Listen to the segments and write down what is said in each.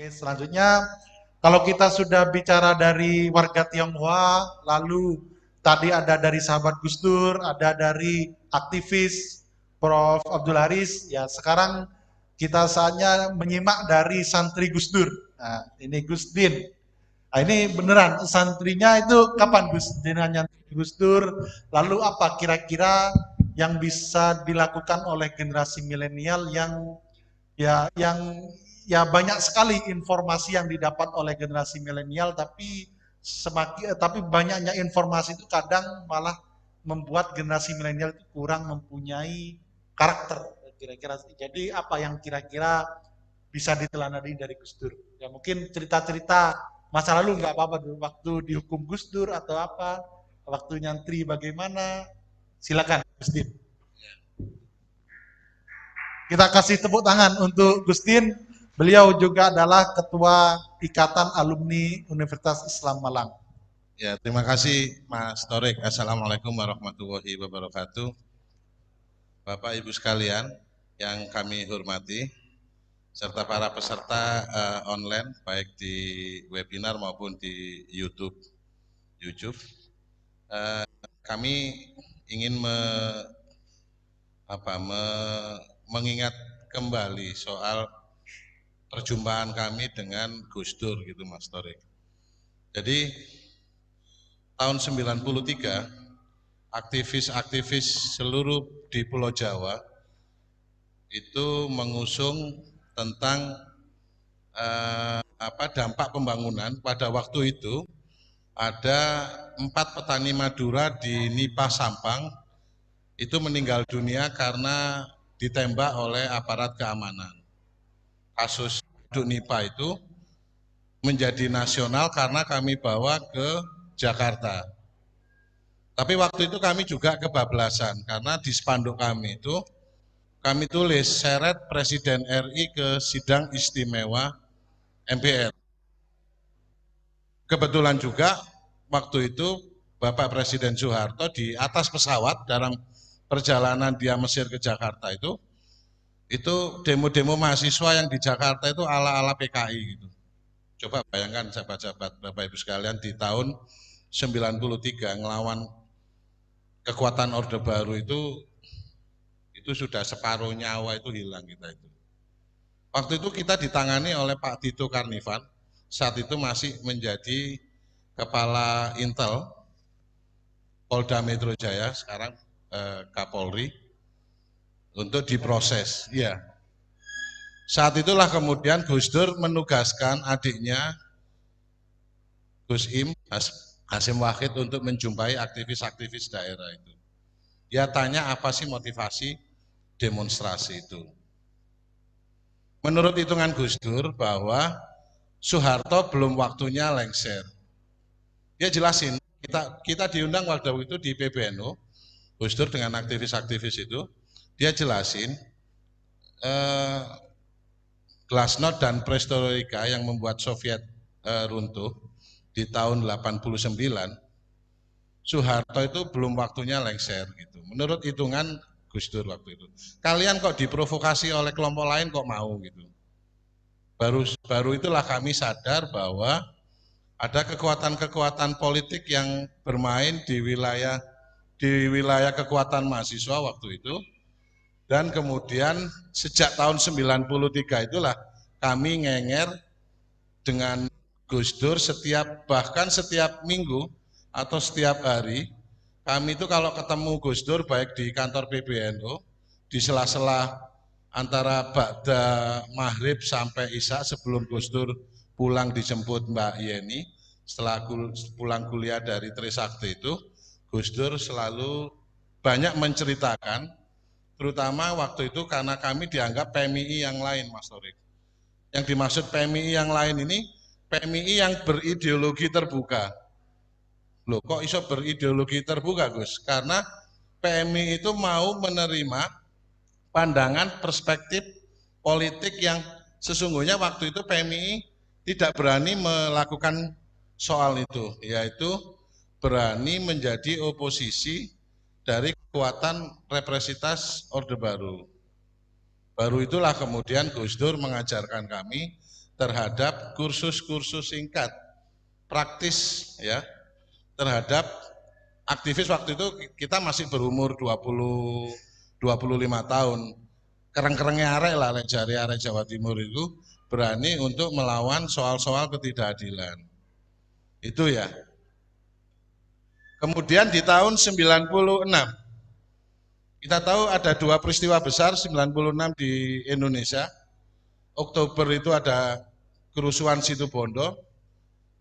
Oke, selanjutnya kalau kita sudah bicara dari warga Tionghoa, lalu tadi ada dari sahabat Gus Dur, ada dari aktivis Prof. Abdul Haris, ya sekarang kita saatnya menyimak dari santri Gus Dur. Nah, ini Gus Din. Nah, ini beneran santrinya itu kapan Gus Dinanya Gus Dur? Lalu apa kira-kira yang bisa dilakukan oleh generasi milenial yang ya banyak sekali informasi yang didapat oleh generasi milenial, tapi banyaknya informasi itu kadang malah membuat generasi milenial itu kurang mempunyai karakter kira-kira. Jadi apa yang kira-kira bisa diteladani dari Gus Dur? Ya mungkin cerita-cerita masa lalu nggak apa-apa, waktu dihukum Gus Dur atau apa, waktu nyantri bagaimana, silakan Gus Din. Kita kasih tepuk tangan untuk Gustin. Beliau juga adalah Ketua Ikatan Alumni Universitas Islam Malang. Ya, terima kasih Mas Torik. Assalamualaikum warahmatullahi wabarakatuh. Bapak Ibu sekalian yang kami hormati, serta para peserta online baik di webinar maupun di YouTube. Kami ingin mengingat kembali soal perjumpaan kami dengan Gus Dur gitu Mas Torik. Jadi tahun 93 aktivis-aktivis seluruh di Pulau Jawa itu mengusung tentang dampak pembangunan. Pada waktu itu ada 4 petani Madura di Nipah Sampang itu meninggal dunia karena ditembak oleh aparat keamanan. Kasus Nipah itu menjadi nasional karena kami bawa ke Jakarta. Tapi waktu itu kami juga kebablasan karena di spanduk kami itu kami tulis seret Presiden RI ke sidang istimewa MPR. Kebetulan juga waktu itu Bapak Presiden Soeharto di atas pesawat dalam perjalanan dia Mesir ke Jakarta itu demo-demo mahasiswa yang di Jakarta itu ala-ala PKI gitu. Coba bayangkan sahabat-sahabat Bapak Ibu sekalian di tahun 93 ngelawan kekuatan Orde Baru itu sudah separuh nyawa itu hilang kita itu. Waktu itu kita ditangani oleh Pak Tito Karnivan, saat itu masih menjadi Kepala Intel Polda Metro Jaya, sekarang Kapolri, untuk diproses. Ya. Saat itulah kemudian Gus Dur menugaskan adiknya Gus Im, Hasim Wahid untuk menjumpai aktivis-aktivis daerah itu. Dia tanya apa sih motivasi demonstrasi itu. Menurut hitungan Gus Dur bahwa Soeharto belum waktunya lengser. Dia jelasin, kita diundang waktu itu di PBNU, Gus Dur dengan aktivis-aktivis itu, dia jelasin Glasnost dan Perestroika yang membuat Soviet runtuh di tahun 89, Soeharto itu belum waktunya lengser gitu. Menurut hitungan Gus Dur waktu itu. Kalian kok diprovokasi oleh kelompok lain kok mau gitu. Baru itulah kami sadar bahwa ada kekuatan-kekuatan politik yang bermain di wilayah kekuatan mahasiswa waktu itu. Dan kemudian sejak tahun 93 itulah kami ngenger dengan Gus Dur bahkan setiap minggu atau setiap hari kami itu kalau ketemu Gus Dur baik di kantor PBNU di sela-sela antara ba'da maghrib sampai isya sebelum Gus Dur pulang dijemput Mbak Yeni setelah pulang kuliah dari Trisakti itu Gus Dur selalu banyak menceritakan terutama waktu itu karena kami dianggap PMI yang lain Mas Torik. Yang dimaksud PMI yang lain ini PMI yang berideologi terbuka. Loh kok iso berideologi terbuka Gus? Karena PMI itu mau menerima pandangan perspektif politik yang sesungguhnya waktu itu PMI tidak berani melakukan soal itu, yaitu berani menjadi oposisi dari kekuatan represitas Orde Baru. Baru itulah kemudian Gus Dur mengajarkan kami terhadap kursus-kursus singkat, praktis ya, terhadap aktivis. Waktu itu kita masih berumur 25 tahun. Kereng-kerengnya arek lah, jari arek Jawa Timur itu berani untuk melawan soal-soal ketidakadilan. Itu ya. Kemudian di tahun 96, kita tahu ada dua peristiwa besar 96 di Indonesia. Oktober itu ada kerusuhan Situbondo,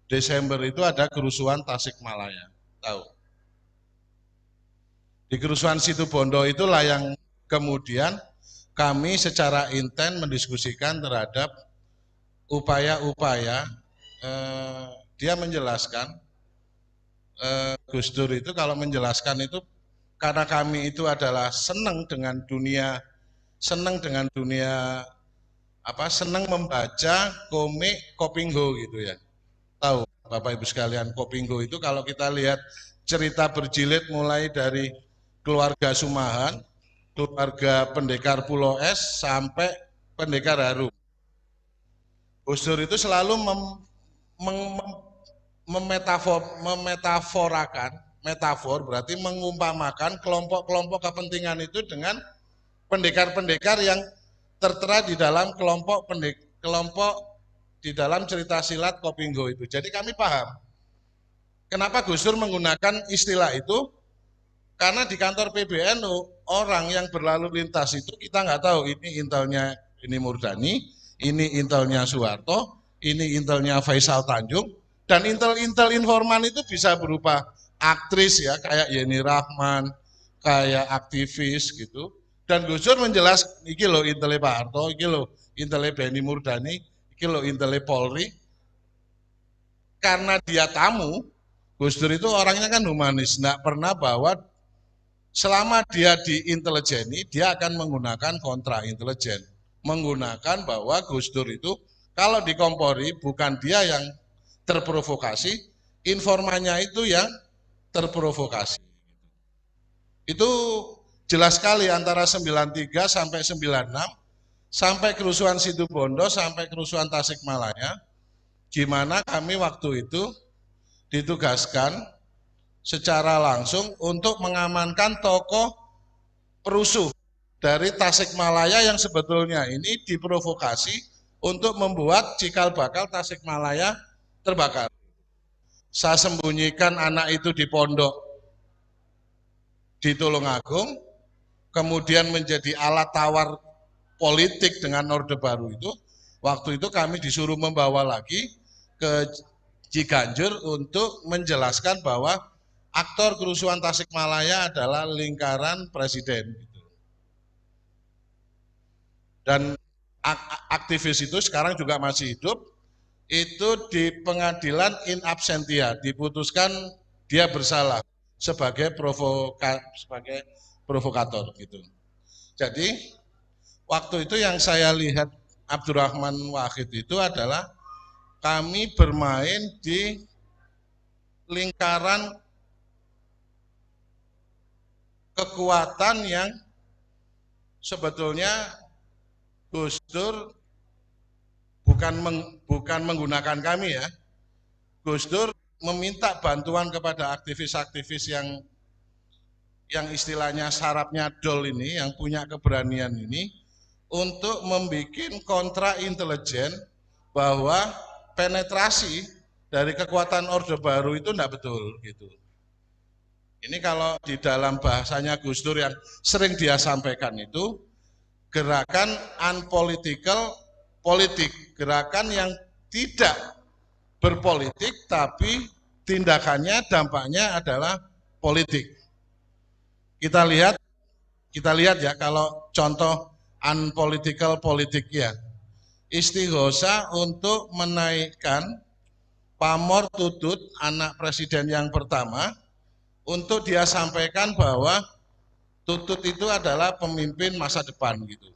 Desember itu ada kerusuhan Tasikmalaya. Tahu? Di kerusuhan Situbondo itulah yang kemudian kami secara intens mendiskusikan terhadap upaya-upaya dia menjelaskan, Gus Dur itu kalau menjelaskan itu karena kami itu adalah senang dengan dunia senang membaca komik Kopingho gitu ya. Tahu Bapak Ibu sekalian, Kopingho itu kalau kita lihat cerita berjilid mulai dari keluarga Sumahan, keluarga Pendekar Pulau Es sampai Pendekar Harum. Gus Dur itu selalu metafor berarti mengumpamakan kelompok-kelompok kepentingan itu dengan pendekar-pendekar yang tertera di dalam kelompok di dalam cerita silat Kopingho itu. Jadi kami paham kenapa Gus Dur menggunakan istilah itu, karena di kantor PBNU orang yang berlalu lintas itu kita nggak tahu ini intelnya ini Murdani, ini intelnya Soeharto, ini intelnya Faisal Tanjung, dan intel-intel informan itu bisa berupa aktris ya kayak Yeni Rahman, kayak aktivis gitu. Dan Gus Dur menjelaskan, iki lo intele Pak Harto, iki lo intele Benny Murdani, iki lo intele Polri. Karena dia tamu, Gus Dur itu orangnya kan humanis, nggak pernah bahwa selama dia di intelejeni, dia akan menggunakan kontra intelijen. Menggunakan bahwa Gus Dur itu kalau dikompori bukan dia yang terprovokasi, informannya itu yang terprovokasi. Itu jelas sekali antara 93 sampai 96, sampai kerusuhan Situbondo, sampai kerusuhan Tasikmalaya, gimana kami waktu itu ditugaskan secara langsung untuk mengamankan tokoh perusuh dari Tasikmalaya yang sebetulnya ini diprovokasi untuk membuat cikal bakal Tasikmalaya terbakar. Saya sembunyikan anak itu di pondok di Tulungagung, kemudian menjadi alat tawar politik dengan Orde Baru itu. Waktu itu kami disuruh membawa lagi ke Ciganjur untuk menjelaskan bahwa aktor kerusuhan Tasikmalaya adalah lingkaran presiden. Dan aktivis itu sekarang juga masih hidup, itu di pengadilan in absentia, diputuskan dia bersalah sebagai provokator gitu. Jadi waktu itu yang saya lihat Abdurrahman Wahid itu adalah kami bermain di lingkaran kekuatan yang sebetulnya Gus Dur bukan menggunakan kami ya. Gus Dur meminta bantuan kepada aktivis-aktivis yang istilahnya sarapnya dol ini, yang punya keberanian ini, untuk membuat kontra intelijen bahwa penetrasi dari kekuatan Orde Baru itu tidak betul gitu. Ini kalau di dalam bahasanya Gus Dur yang sering dia sampaikan itu gerakan unpolitical politik, gerakan yang tidak berpolitik tapi tindakannya dampaknya adalah politik. Kita lihat ya kalau contoh unpolitical politik ya. Istighosa untuk menaikkan pamor Tutut, anak presiden yang pertama, untuk dia sampaikan bahwa Tutut itu adalah pemimpin masa depan gitu.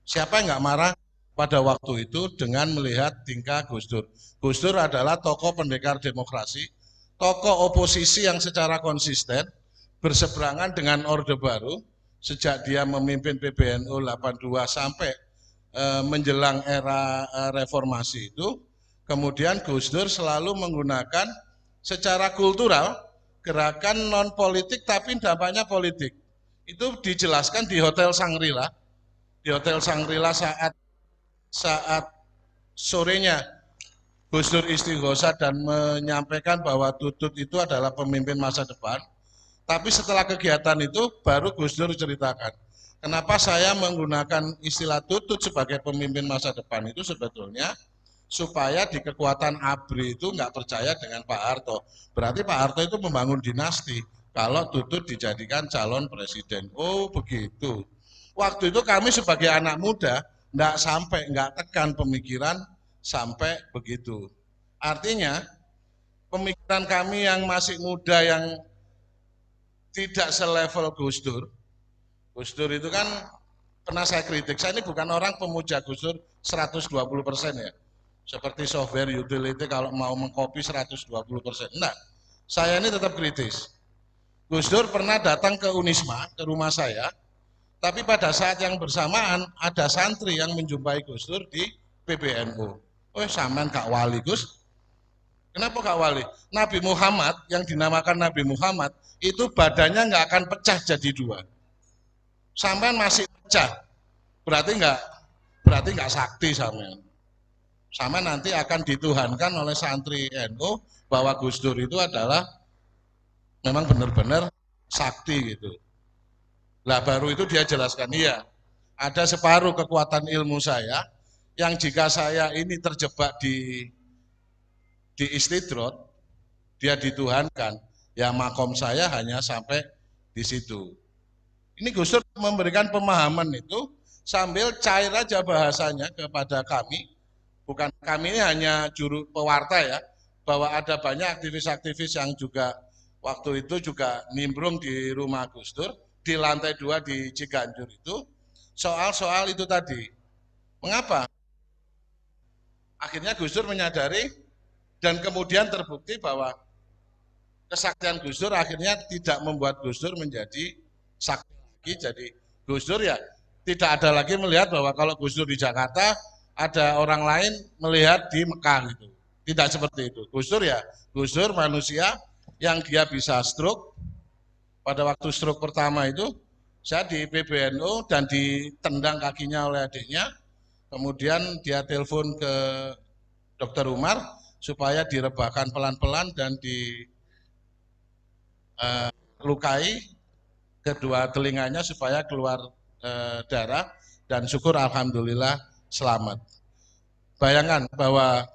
Siapa yang nggak marah pada waktu itu dengan melihat tingkah Gus Dur? Gus Dur adalah tokoh pendekar demokrasi, tokoh oposisi yang secara konsisten berseberangan dengan Orde Baru, sejak dia memimpin PBNU 82 sampai menjelang era reformasi itu, kemudian Gus Dur selalu menggunakan secara kultural gerakan non politik tapi dampaknya politik. Itu dijelaskan di Hotel Shangri-La. Di Hotel Shangri-La saat sorenya Gus Dur istighosa dan menyampaikan bahwa Tutut itu adalah pemimpin masa depan. Tapi setelah kegiatan itu baru Gus Dur ceritakan, kenapa saya menggunakan istilah Tutut sebagai pemimpin masa depan itu sebetulnya supaya di kekuatan ABRI itu nggak percaya dengan Pak Harto. Berarti Pak Harto itu membangun dinasti kalau Tutut dijadikan calon presiden. Oh begitu. Waktu itu kami sebagai anak muda nggak tekan pemikiran sampai begitu. Artinya pemikiran kami yang masih muda yang tidak selevel Gus Dur. Gus Dur itu kan pernah saya kritik. Saya ini bukan orang pemuja Gus Dur 120% ya. Seperti software utility kalau mau mengcopy 120%. Enggak, saya ini tetap kritis. Gus Dur pernah datang ke Unisma, ke rumah saya, tapi pada saat yang bersamaan ada santri yang menjumpai Gus Dur di PBNU. Oh, sampean Kak Wali Gus. Kenapa Kak Wali? Nabi Muhammad yang dinamakan Nabi Muhammad itu badannya nggak akan pecah jadi dua. Sampean masih pecah, berarti nggak sakti sampean. Sama nanti akan dituhankan oleh santri NU bahwa Gus Dur itu adalah memang benar-benar sakti gitu. Lah baru itu dia jelaskan, iya ada separuh kekuatan ilmu saya yang jika saya ini terjebak di istidrot, dia dituhankan, ya makom saya hanya sampai di situ. Ini Gus Dur memberikan pemahaman itu sambil cair aja bahasanya kepada kami. Bukan kami ini hanya juru pewarta ya, bahwa ada banyak aktivis-aktivis yang juga waktu itu juga nimbrung di rumah Gus Dur, di lantai 2 di Ciganjur itu, soal-soal itu tadi. Mengapa? Akhirnya Gus Dur menyadari dan kemudian terbukti bahwa kesaktian Gus Dur akhirnya tidak membuat Gus Dur menjadi sakti lagi, jadi Gus Dur ya tidak ada lagi melihat bahwa kalau Gus Dur di Jakarta, ada orang lain melihat di Mekah gitu. Tidak seperti itu. Gus Dur ya, Gus Dur manusia yang dia bisa stroke. Pada waktu stroke pertama itu, saya di PBNU dan ditendang kakinya oleh adiknya. Kemudian dia telepon ke Dokter Umar supaya direbahkan pelan-pelan dan dilukai kedua telinganya supaya keluar darah dan syukur alhamdulillah selamat. Bayangkan bahwa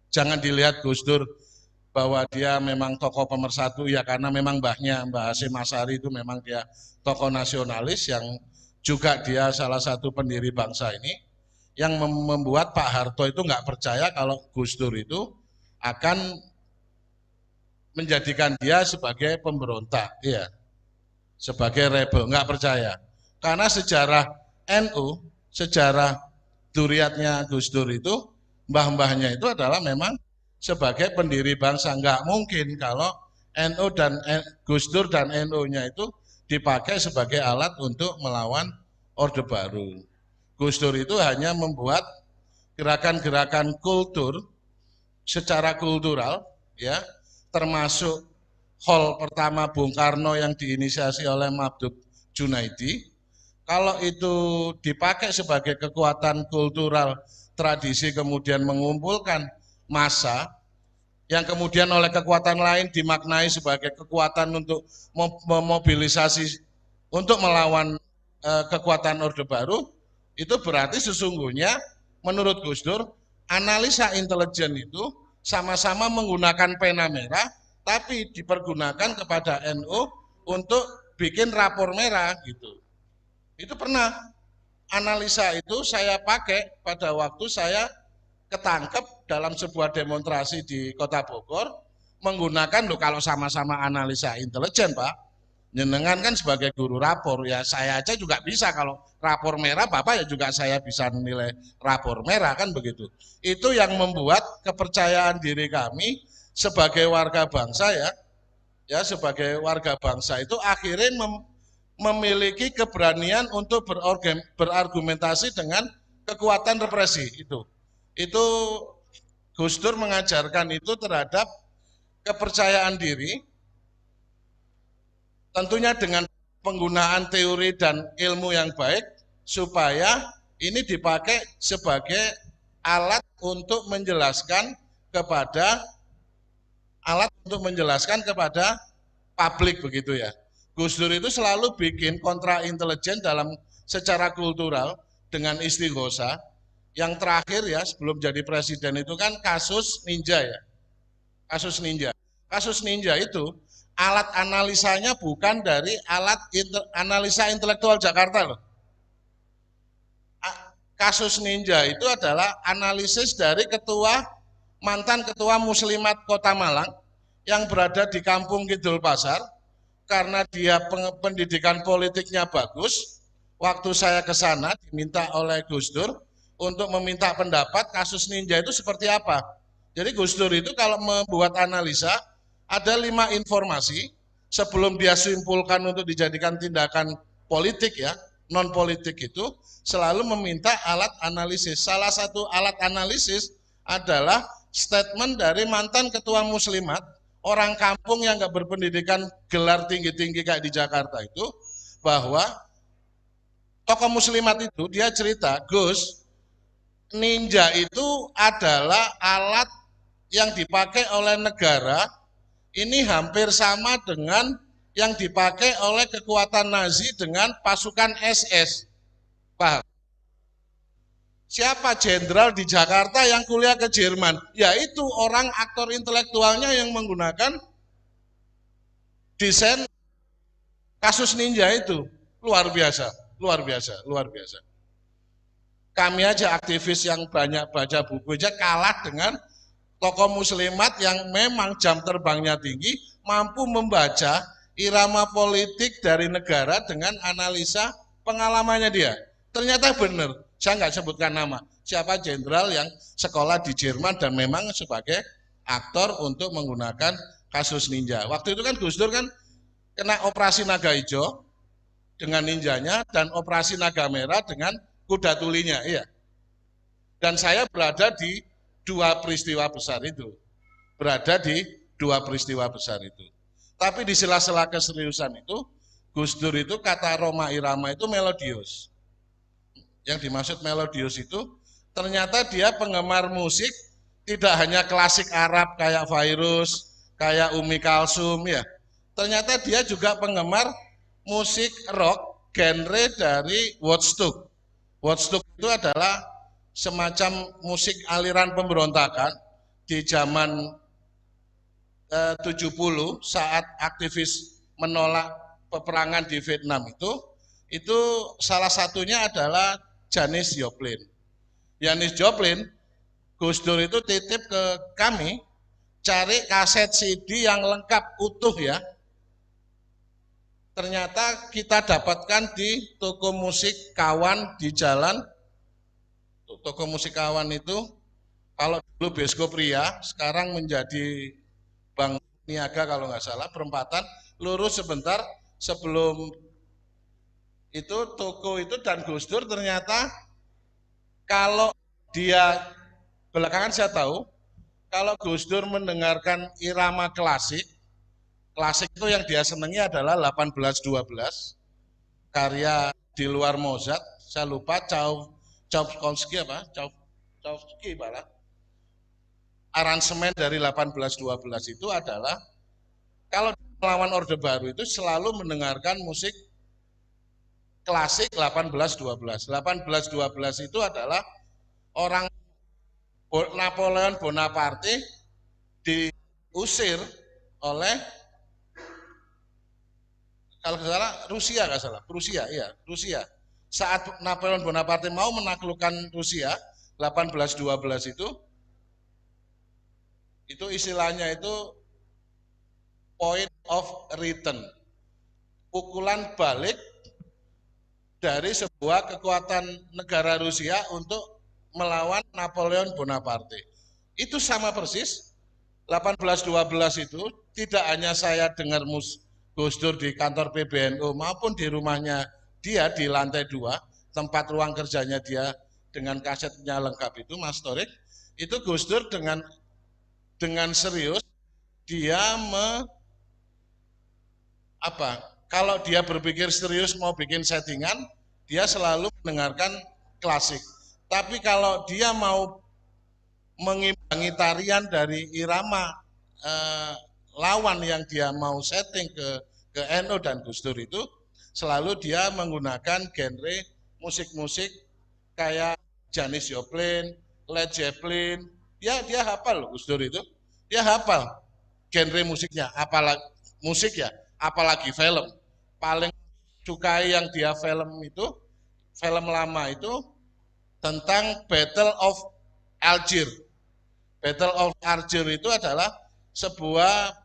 jangan dilihat Gus Dur bahwa dia memang tokoh pemersatu ya karena memang Mbah Hasyim Asy'ari itu memang dia tokoh nasionalis yang juga dia salah satu pendiri bangsa ini yang membuat Pak Harto itu nggak percaya kalau Gus Dur itu akan menjadikan dia sebagai pemberontak, ya, sebagai rebel, nggak percaya. Karena sejarah NU, sejarah duriatnya Gus Dur itu, mbah-mbahnya itu adalah memang sebagai pendiri bangsa. Nggak mungkin kalau NU dan Gus Dur dan NU-nya itu dipakai sebagai alat untuk melawan Orde Baru. Gus Dur itu hanya membuat gerakan-gerakan kultur secara kultural, ya, termasuk hall pertama Bung Karno yang diinisiasi oleh Mabduk Junaidi. Kalau itu dipakai sebagai kekuatan kultural tradisi kemudian mengumpulkan massa yang kemudian oleh kekuatan lain dimaknai sebagai kekuatan untuk memobilisasi untuk melawan kekuatan Orde Baru, itu berarti sesungguhnya menurut Gus Dur analisa intelijen itu sama-sama menggunakan pena merah tapi dipergunakan kepada NU untuk bikin rapor merah gitu. Itu pernah analisa itu saya pakai pada waktu saya ketangkep dalam sebuah demonstrasi di Kota Bogor menggunakan loh kalau sama-sama analisa intelijen Pak, jenengan kan sebagai guru rapor ya saya aja juga bisa kalau rapor merah Bapak ya juga saya bisa menilai rapor merah kan begitu. Itu yang membuat kepercayaan diri kami sebagai warga bangsa ya ya sebagai warga bangsa itu akhirnya memiliki keberanian untuk berargumentasi dengan kekuatan represi itu. Itu Gus Dur mengajarkan itu terhadap kepercayaan diri, tentunya dengan penggunaan teori dan ilmu yang baik, supaya ini dipakai sebagai alat untuk menjelaskan kepada publik begitu ya. Gus Dur itu selalu bikin kontra intelijen dalam secara kultural dengan istighosa. Yang terakhir ya sebelum jadi presiden itu kan kasus ninja ya. Kasus ninja itu alat analisanya bukan dari alat analisa intelektual Jakarta loh. Kasus ninja itu adalah analisis dari mantan ketua Muslimat Kota Malang yang berada di Kampung Kidul Pasar. Karena dia pendidikan politiknya bagus, waktu saya ke sana diminta oleh Gus Dur untuk meminta pendapat kasus ninja itu seperti apa. Jadi Gus Dur itu kalau membuat analisa, ada 5 informasi sebelum dia simpulkan untuk dijadikan tindakan politik ya, non politik itu selalu meminta alat analisis. Salah satu alat analisis adalah statement dari mantan ketua Muslimat, orang kampung yang nggak berpendidikan gelar tinggi-tinggi kayak di Jakarta itu, bahwa tokoh Muslimat itu dia cerita, Gus, ninja itu adalah alat yang dipakai oleh negara, ini hampir sama dengan yang dipakai oleh kekuatan Nazi dengan pasukan SS. Paham? Siapa jenderal di Jakarta yang kuliah ke Jerman? Yaitu orang aktor intelektualnya yang menggunakan desain kasus ninja itu. Luar biasa, luar biasa, luar biasa. Kami aja aktivis yang banyak baca buku aja kalah dengan tokoh muslimat yang memang jam terbangnya tinggi, mampu membaca irama politik dari negara dengan analisa pengalamannya dia. Ternyata benar, saya nggak sebutkan nama, siapa jenderal yang sekolah di Jerman dan memang sebagai aktor untuk menggunakan kasus ninja. Waktu itu kan Gus Dur kan kena operasi naga hijau dengan ninjanya dan operasi naga merah dengan kuda tulinya, iya. Dan saya berada di dua peristiwa besar itu. Tapi di sela-sela keseriusan itu, Gus Dur itu kata Rhoma Irama itu melodius. Yang dimaksud melodius itu ternyata dia penggemar musik tidak hanya klasik Arab kayak Fairuz, kayak Umi Kalsum ya. Ternyata dia juga penggemar musik rock genre dari Woodstock. Woodstock itu adalah semacam musik aliran pemberontakan di zaman 70 saat aktivis menolak peperangan di Vietnam itu salah satunya adalah Janis Joplin. Janis Joplin, Gus Dur itu titip ke kami cari kaset CD yang lengkap utuh ya. Ternyata kita dapatkan di toko musik Kawan di jalan. Toko musik Kawan itu kalau dulu Besko Pria, sekarang menjadi Bank Niaga kalau nggak salah, perempatan lurus sebentar sebelum itu toko itu dan Gus Dur ternyata kalau dia belakangan saya tahu kalau Gus Dur mendengarkan irama klasik itu yang dia senangi adalah 1812 karya di luar Mozart, saya lupa Tchaikovsky malah. Aransemen dari 1812 itu adalah kalau melawan Orde Baru itu selalu mendengarkan musik klasik 1812. 1812 itu adalah orang Napoleon Bonaparte diusir oleh kalau nggak salah Rusia. Saat Napoleon Bonaparte mau menaklukkan Rusia 1812 itu istilahnya itu point of return, pukulan balik dari sebuah kekuatan negara Rusia untuk melawan Napoleon Bonaparte. Itu sama persis 1812 itu tidak hanya saya dengar Gus Dur di kantor PBNU maupun di rumahnya dia di lantai 2, tempat ruang kerjanya dia dengan kasetnya lengkap itu, Mas Torik, itu Gus Dur dengan serius dia kalau dia berpikir serius mau bikin settingan, dia selalu mendengarkan klasik. Tapi kalau dia mau mengimbangi tarian dari irama lawan yang dia mau setting ke NU dan Gus Dur itu, selalu dia menggunakan genre musik-musik kayak Janis Joplin, Led Zeppelin. Dia hafal Gus Dur itu. Dia hafal genre musiknya, apalagi musik ya, apalagi film. Paling sukai yang dia film itu, film lama itu tentang Battle of Algiers. Battle of Algiers itu adalah sebuah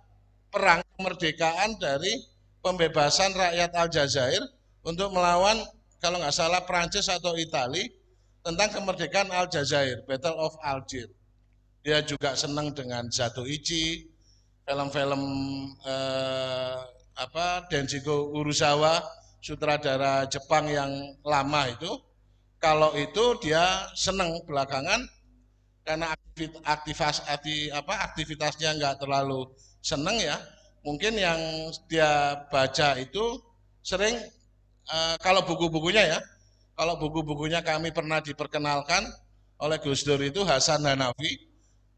perang kemerdekaan dari pembebasan rakyat Aljazair untuk melawan kalau nggak salah Prancis atau Itali tentang kemerdekaan Aljazair, Battle of Algiers. Dia juga senang dengan Zatoichi, Ichi, film-film Denjiko Urusawa, sutradara Jepang yang lama itu. Kalau itu dia senang belakangan karena aktivitasnya nggak terlalu seneng ya, mungkin yang dia baca itu sering kalau buku-bukunya kami pernah diperkenalkan oleh Gus Dur itu Hasan Hanafi,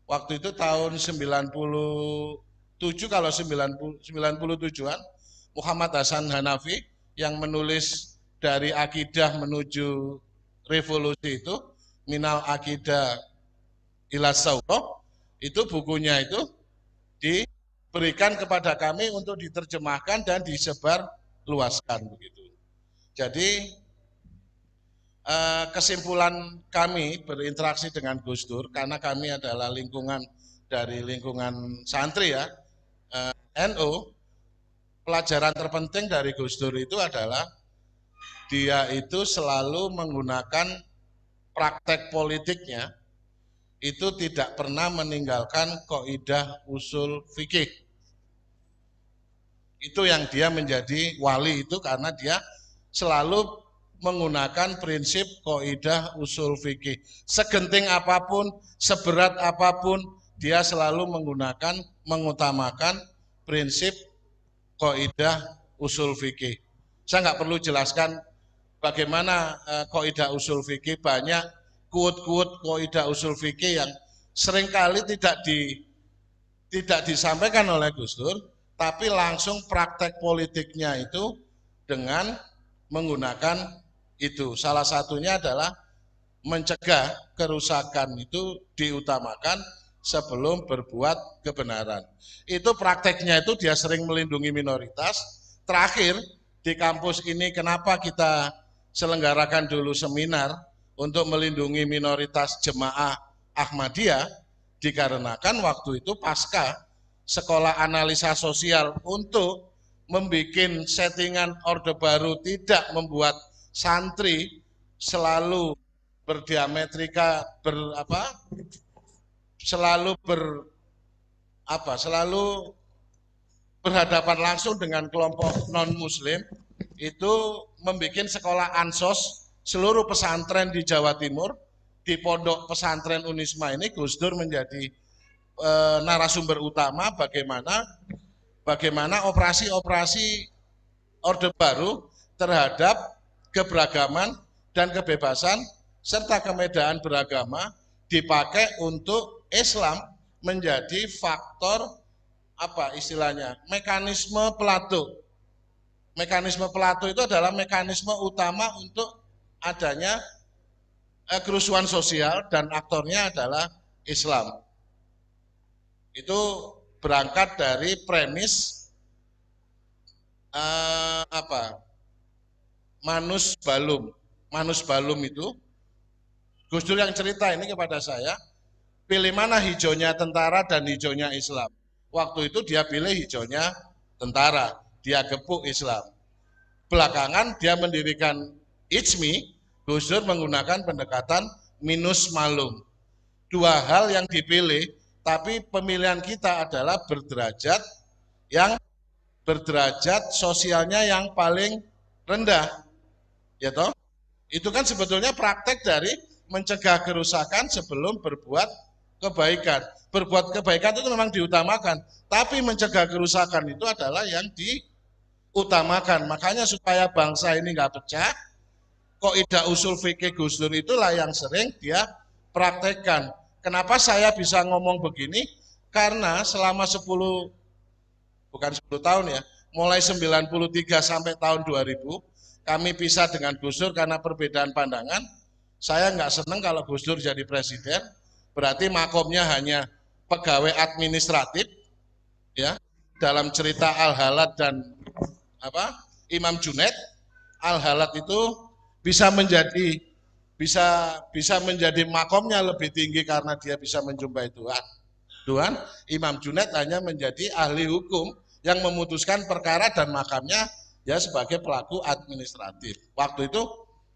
waktu itu tahun 97 kalau 97-an, Muhammad Hasan Hanafi yang menulis dari akidah menuju revolusi itu, Minal Akidah ila Sauro, itu bukunya itu diberikan kepada kami untuk diterjemahkan dan disebar luaskan begitu. Jadi kesimpulan kami berinteraksi dengan Gus Dur, karena kami adalah lingkungan santri ya, NU, pelajaran terpenting dari Gus Dur itu adalah dia itu selalu menggunakan praktek politiknya itu tidak pernah meninggalkan kaidah usul fikih. Itu yang dia menjadi wali itu karena dia selalu menggunakan prinsip kaidah usul fikih. Segenting apapun, seberat apapun, dia selalu mengutamakan prinsip kaidah usul fikih. Saya nggak perlu jelaskan bagaimana kaidah usul fikih, banyak quote-quote kaidah usul fikih yang seringkali tidak disampaikan oleh Gus Dur, tapi langsung praktek politiknya itu dengan menggunakan itu. Salah satunya adalah mencegah kerusakan itu diutamakan sebelum berbuat kebenaran. Itu prakteknya itu dia sering melindungi minoritas. Terakhir di kampus ini kenapa kita selenggarakan dulu seminar untuk melindungi minoritas jemaah Ahmadiyah, dikarenakan waktu itu pasca sekolah analisa sosial untuk membuat settingan Orde Baru tidak membuat santri selalu berdiametrika selalu berhadapan langsung dengan kelompok non muslim, itu membuat sekolah ansos seluruh pesantren di Jawa Timur. Di pondok pesantren Unisma ini Gus Dur menjadi narasumber utama bagaimana operasi-operasi Orde Baru terhadap keberagaman dan kebebasan serta kemedahan beragama dipakai untuk Islam menjadi faktor mekanisme Plato. Mekanisme Plato itu adalah mekanisme utama untuk adanya kerusuhan sosial dan aktornya adalah Islam. Itu berangkat dari premis Manus Balum. Manus Balum itu Gus Dur yang cerita ini kepada saya, pilih mana hijaunya tentara dan hijaunya Islam. Waktu itu dia pilih hijaunya tentara, dia gepuk Islam. Belakangan dia mendirikan IJMI, Gus Dur menggunakan pendekatan minus malum. Dua hal yang dipilih, Tapi pemilihan kita adalah berderajat sosialnya yang paling rendah, ya toh? Itu kan sebetulnya praktek dari mencegah kerusakan sebelum berbuat kebaikan. Berbuat kebaikan itu memang diutamakan, tapi mencegah kerusakan itu adalah yang diutamakan. Makanya supaya bangsa ini nggak pecah, kaidah usul fikih Gus Dur itulah yang sering dia praktekkan. Kenapa saya bisa ngomong begini? Karena selama 10 tahun ya, mulai 93 sampai tahun 2000, kami pisah dengan Gus Dur karena perbedaan pandangan. Saya nggak senang kalau Gus Dur jadi presiden, berarti makomnya hanya pegawai administratif, ya. Dalam cerita Al-Halat dan Imam Junaid, Al-Halat itu bisa menjadi makomnya lebih tinggi karena dia bisa menjumpai Tuhan. Imam Junaid hanya menjadi ahli hukum yang memutuskan perkara dan makamnya ya sebagai pelaku administratif. Waktu itu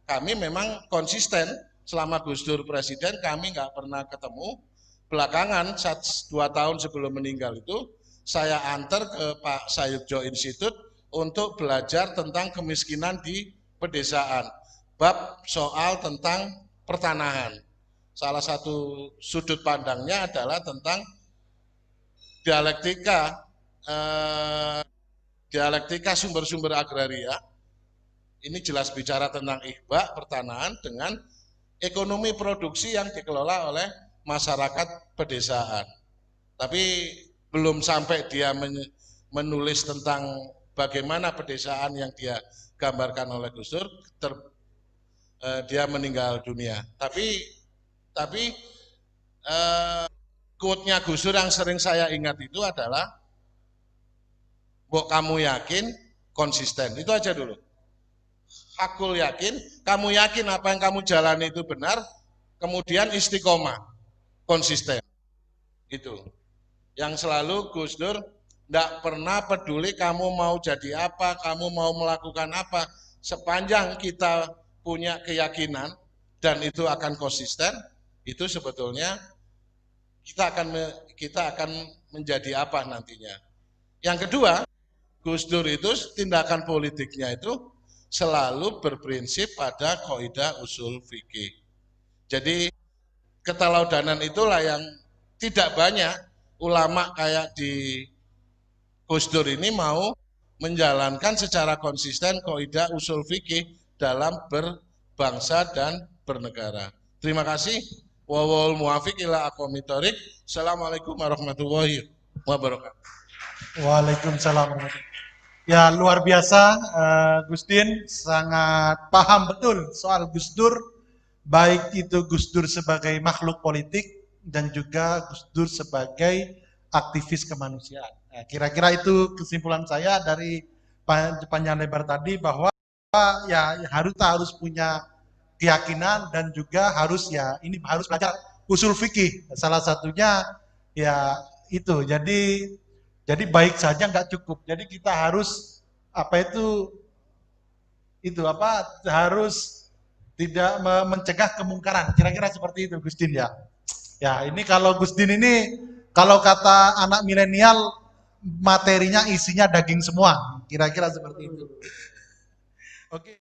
kami memang konsisten selama Gus Dur presiden, kami nggak pernah ketemu. Belakangan 2 tahun sebelum meninggal itu saya antar ke Pak Sayugjo Institute untuk belajar tentang kemiskinan di pedesaan. Bab soal tentang pertanahan. Salah satu sudut pandangnya adalah tentang dialektika sumber-sumber agraria. Ini jelas bicara tentang ikhba, pertanahan dengan ekonomi produksi yang dikelola oleh masyarakat pedesaan. Tapi belum sampai dia menulis tentang bagaimana pedesaan yang dia gambarkan oleh Gus Dur, dia meninggal dunia. Tapi quote-nya Gus Dur yang sering saya ingat itu adalah, "Mbok kamu yakin, konsisten." Itu aja dulu. Hakul yakin, kamu yakin apa yang kamu jalani itu benar, kemudian istiqomah, konsisten. Itu. Yang selalu Gus Dur tidak pernah peduli kamu mau jadi apa, kamu mau melakukan apa, sepanjang kita punya keyakinan dan itu akan konsisten, itu sebetulnya kita akan menjadi apa nantinya. Yang kedua, Gus Dur itu tindakan politiknya itu selalu berprinsip pada kaidah usul fikih. Jadi keteladanan itulah yang tidak banyak ulama kayak di Gus Dur ini mau menjalankan secara konsisten kaidah usul fikih dalam berbangsa dan bernegara. Terima kasih. Wawal muwafiq ila aqwamit thoriq. Assalamualaikum warahmatullahi wabarakatuh. Waalaikumsalam warahmatullahi wabarakatuh. Ya luar biasa, Gus Din sangat paham betul soal Gus Dur, baik itu Gus Dur sebagai makhluk politik dan juga Gus Dur sebagai aktivis kemanusiaan. Nah, kira-kira itu kesimpulan saya dari panjang lebar tadi, bahwa ya harus punya keyakinan dan juga harus belajar usul fikih. Salah satunya ya itu. Jadi baik saja nggak cukup. Jadi kita harus harus tidak mencegah kemungkaran. Kira-kira seperti itu, Gus Din ya. Ya, ini kalau Gus Din ini, kalau kata anak milenial, materinya isinya daging semua. Kira-kira seperti itu. Oke.